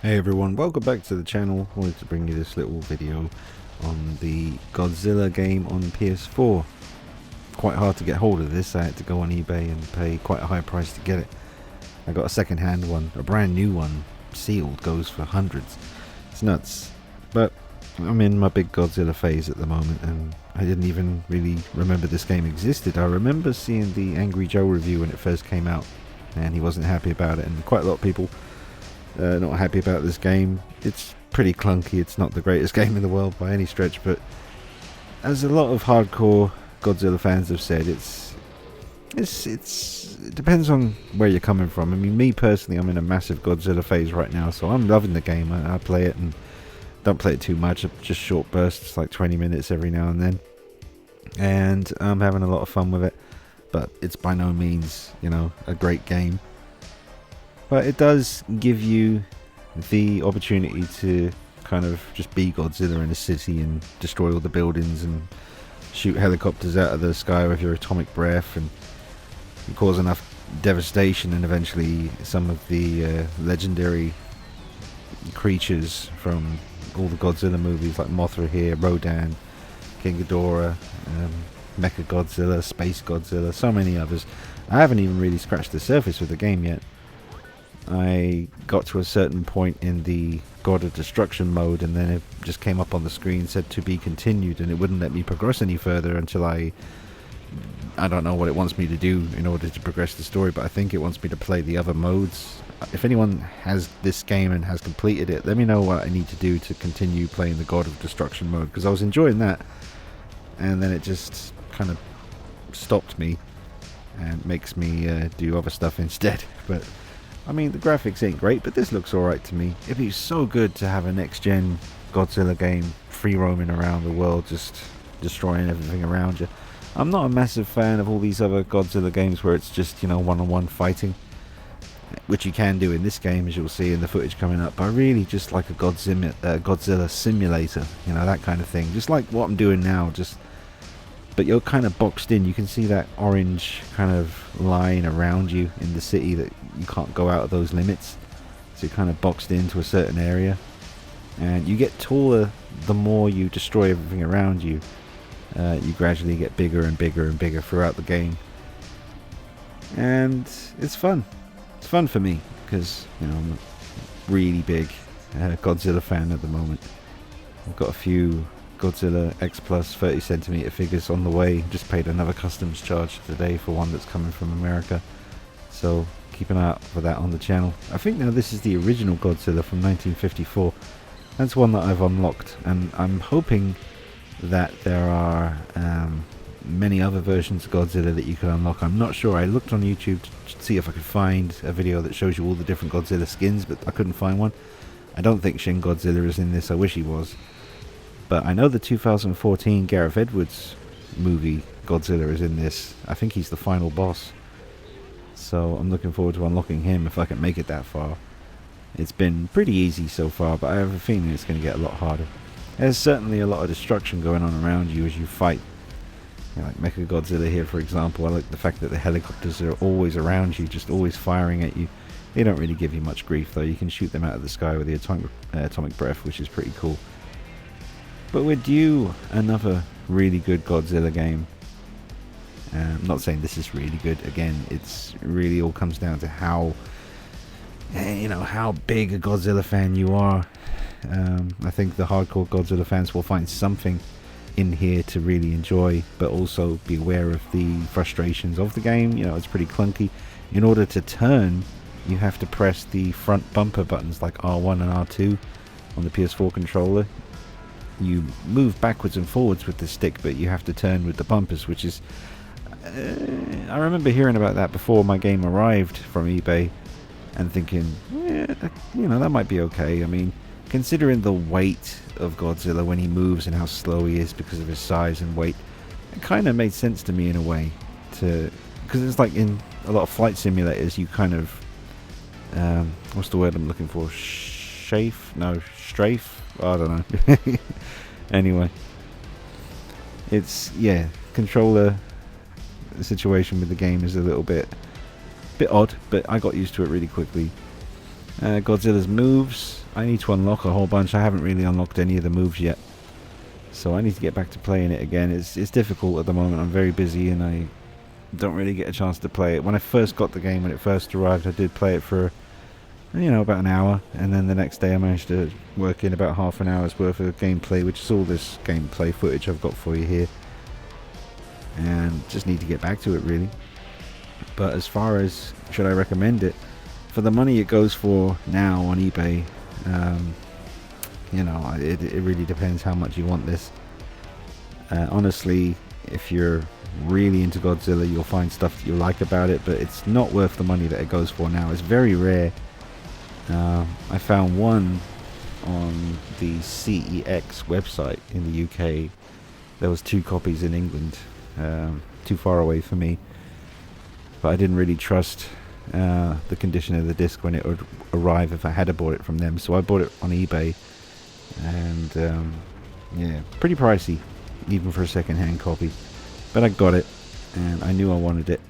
Hey everyone, welcome back to the channel. Wanted to bring you this little video on the Godzilla game on PS4. Quite hard to get hold of this. I had to go on eBay and pay quite a high price to get it. I got a second-hand one, a brand new one, sealed, goes for hundreds. It's nuts. But I'm in my big Godzilla phase at the moment, and I didn't even really remember this game existed. I remember seeing the Angry Joe review when it first came out, and he wasn't happy about it, and quite a lot of people not happy about this game. It's pretty clunky. It's not the greatest game in the world by any stretch, but as a lot of hardcore Godzilla fans have said, it depends on where you're coming from. I mean, me personally, I'm in a massive Godzilla phase right now, so I'm loving the game. I play it and don't play it too much, just short bursts, like 20 minutes every now and then, and I'm having a lot of fun with it. But it's by no means, a great game. But it does give you the opportunity to kind of just be Godzilla in a city and destroy all the buildings and shoot helicopters out of the sky with your atomic breath, and you cause enough devastation, and eventually some of the legendary creatures from all the Godzilla movies like Mothra here, Rodan, King Ghidorah, Mecha Godzilla, Space Godzilla, so many others. I haven't even really scratched the surface with the game yet. I got to a certain point in the God of Destruction mode, and then it just came up on the screen, said to be continued, and it wouldn't let me progress any further until I don't know what it wants me to do in order to progress the story, but I think it wants me to play the other modes. If anyone has this game and has completed it, let me know what I need to do to continue playing the God of Destruction mode, because I was enjoying that, and then it just kind of stopped me and makes me do other stuff instead. But I mean, the graphics ain't great, but this looks alright to me. It'd be so good to have a next-gen Godzilla game free roaming around the world, just destroying everything around you. I'm not a massive fan of all these other Godzilla games where it's just, one-on-one fighting, which you can do in this game, as you'll see in the footage coming up. But I really just like a Godzilla simulator, that kind of thing. Just like what I'm doing now, but you're kind of boxed in. You can see that orange kind of line around you in the city that you can't go out of those limits. So you're kind of boxed into a certain area. And you get taller the more you destroy everything around you. You gradually get bigger and bigger and bigger throughout the game. And it's fun. It's fun for me because, I'm a really big Godzilla fan at the moment. I've got a few Godzilla X Plus 30cm figures on the way. Just paid another customs charge today for one that's coming from America, so keep an eye out for that on the channel. I think now this is the original Godzilla from 1954. That's one that I've unlocked, and I'm hoping that there are many other versions of Godzilla that you can unlock. I'm not sure. I looked on YouTube to see if I could find a video that shows you all the different Godzilla skins, but I couldn't find one. I don't think Shin Godzilla is in this. I wish he was. But I know the 2014 Gareth Edwards movie Godzilla is in this. I think he's the final boss. So I'm looking forward to unlocking him if I can make it that far. It's been pretty easy so far, but I have a feeling it's going to get a lot harder. There's certainly a lot of destruction going on around you as you fight. Like Mecha Godzilla here, for example. I like the fact that the helicopters are always around you, just always firing at you. They don't really give you much grief, though. You can shoot them out of the sky with the atomic breath, which is pretty cool. But we're due another really good Godzilla game. I'm not saying this is really good. Again, it's really all comes down to how big a Godzilla fan you are. I think the hardcore Godzilla fans will find something in here to really enjoy, but also be aware of the frustrations of the game. It's pretty clunky. In order to turn, you have to press the front bumper buttons like R1 and R2 on the PS4 controller. You move backwards and forwards with the stick, but you have to turn with the bumpers, which is I remember hearing about that before my game arrived from eBay and thinking, that might be okay. I mean, considering the weight of Godzilla when he moves and how slow he is because of his size and weight, it kind of made sense to me in a way, because it's like in a lot of flight simulators, you kind of what's the word I'm looking for? Strafe? I don't know. Anyway, it's controller situation with the game is a little bit odd, but I got used to it really quickly. Godzilla's moves. I need to unlock a whole bunch. I haven't really unlocked any of the moves yet, so I need to get back to playing it again. It's difficult at the moment. I'm very busy and I don't really get a chance to play it. When I first got the game, when it first arrived, I did play it for about an hour, and then the next day I managed to work in about half an hour's worth of gameplay, which is all this gameplay footage I've got for you here, and just need to get back to it really. But as far as should I recommend it, for the money it goes for now on eBay, it really depends how much you want this. Honestly, if you're really into Godzilla, you'll find stuff that you like about it, but it's not worth the money that it goes for now. It's very rare. I found one on the CEX website in the UK. There was 2 copies in England, too far away for me, but I didn't really trust the condition of the disc when it would arrive if I had bought it from them, so I bought it on eBay, and pretty pricey even for a second-hand copy, but I got it and I knew I wanted it,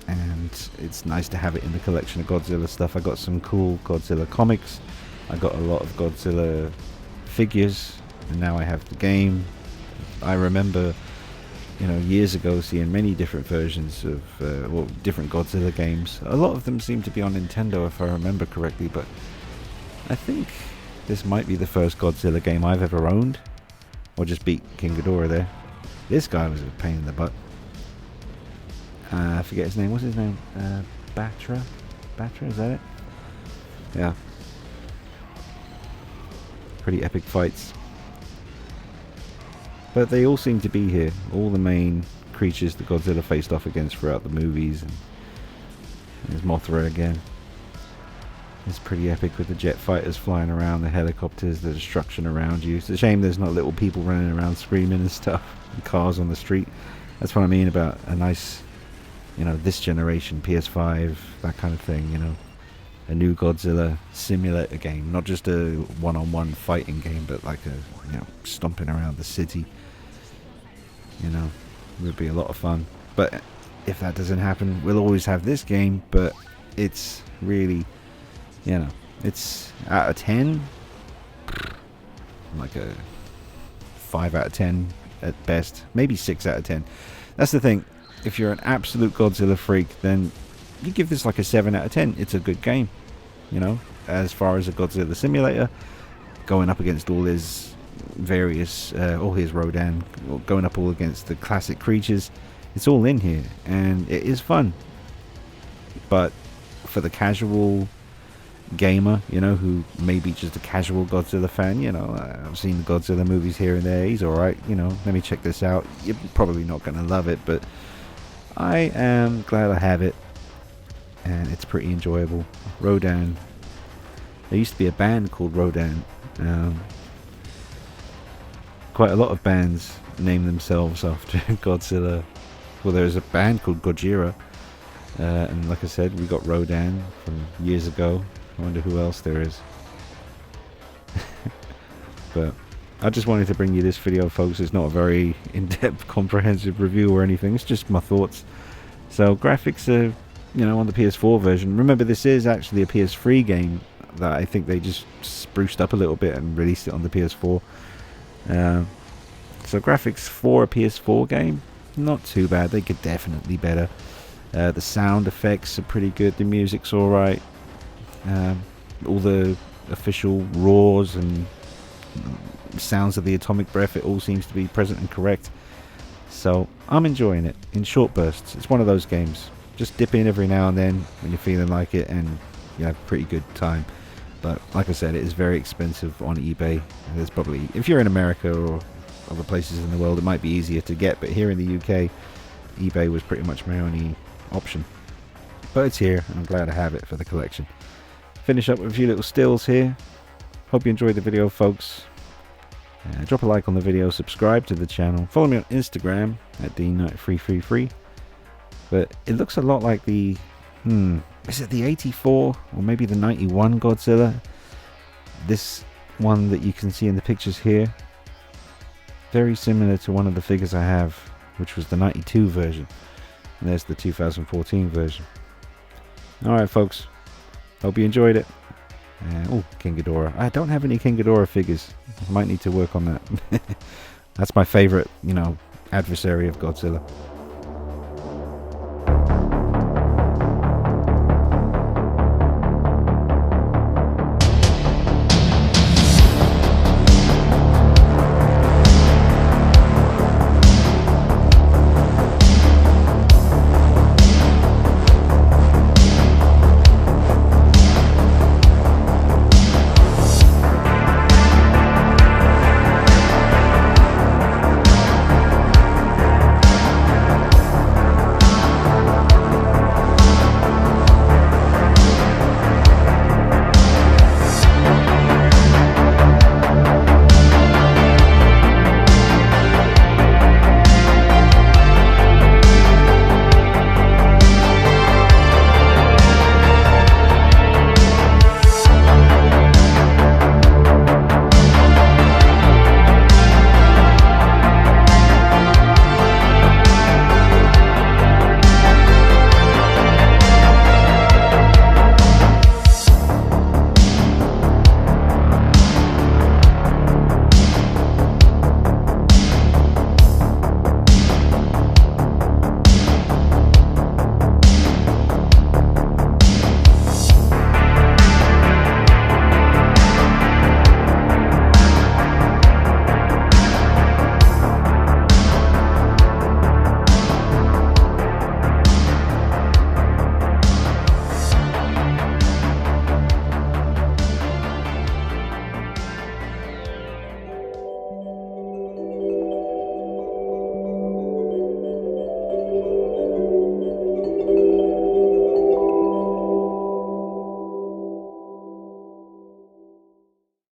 and it's nice to have it in the collection of Godzilla stuff. I got some cool Godzilla comics, I got a lot of Godzilla figures, and now I have the game. I remember years ago seeing many different versions of different Godzilla games. A lot of them seem to be on Nintendo if I remember correctly, but I think this might be the first Godzilla game I've ever owned, or just beat King Ghidorah there. This guy was a pain in the butt. I forget his name. What's his name? Batra? Batra, is that it? Yeah. Pretty epic fights. But they all seem to be here. All the main creatures that Godzilla faced off against throughout the movies. And there's Mothra again. It's pretty epic with the jet fighters flying around, the helicopters, the destruction around you. It's a shame there's not little people running around screaming and stuff. And cars on the street. That's what I mean about a nice, this generation, PS5, that kind of thing, A new Godzilla simulator game. Not just a one-on-one fighting game, but like a, stomping around the city. It would be a lot of fun. But if that doesn't happen, we'll always have this game, but it's really, it's out of 10, like a 5 out of 10 at best, maybe 6 out of 10. That's the thing. If you're an absolute Godzilla freak, then you give this like a 7 out of 10. It's a good game, as far as a Godzilla simulator, going up against all his various, all his Rodan, going up all against the classic creatures. It's all in here, and it is fun. But for the casual gamer, who may be just a casual Godzilla fan, I've seen the Godzilla movies here and there, he's alright, let me check this out. You're probably not going to love it, but I am glad I have it, and it's pretty enjoyable. Rodan. There used to be a band called Rodan. Quite a lot of bands name themselves after Godzilla. Well, there's a band called Gojira, and like I said, we got Rodan from years ago. I wonder who else there is. But I just wanted to bring you this video, folks. It's not a very in-depth, comprehensive review or anything. It's just my thoughts. So graphics are, on the PS4 version. Remember, this is actually a PS3 game that I think they just spruced up a little bit and released it on the PS4. So graphics for a PS4 game, not too bad. They could definitely better. The sound effects are pretty good. The music's alright. All the official roars and sounds of the atomic breath, it all seems to be present and correct. So I'm enjoying it in short bursts. It's one of those games. Just dip in every now and then when you're feeling like it, and you have a pretty good time. But like I said, it is very expensive on eBay. There's probably, if you're in America or other places in the world, it might be easier to get, but here in the UK, eBay was pretty much my only option. But it's here, and I'm glad I have it for the collection. Finish up with a few little stills here. Hope you enjoyed the video, folks. Drop a like on the video, subscribe to the channel, follow me on Instagram at DKnight333. But it looks a lot like the, is it the 84 or maybe the 91 Godzilla? This one that you can see in the pictures here, very similar to one of the figures I have, which was the 92 version. And there's the 2014 version. Alright folks, hope you enjoyed it. Oh, King Ghidorah. I don't have any King Ghidorah figures. I might need to work on that. That's my favorite, adversary of Godzilla.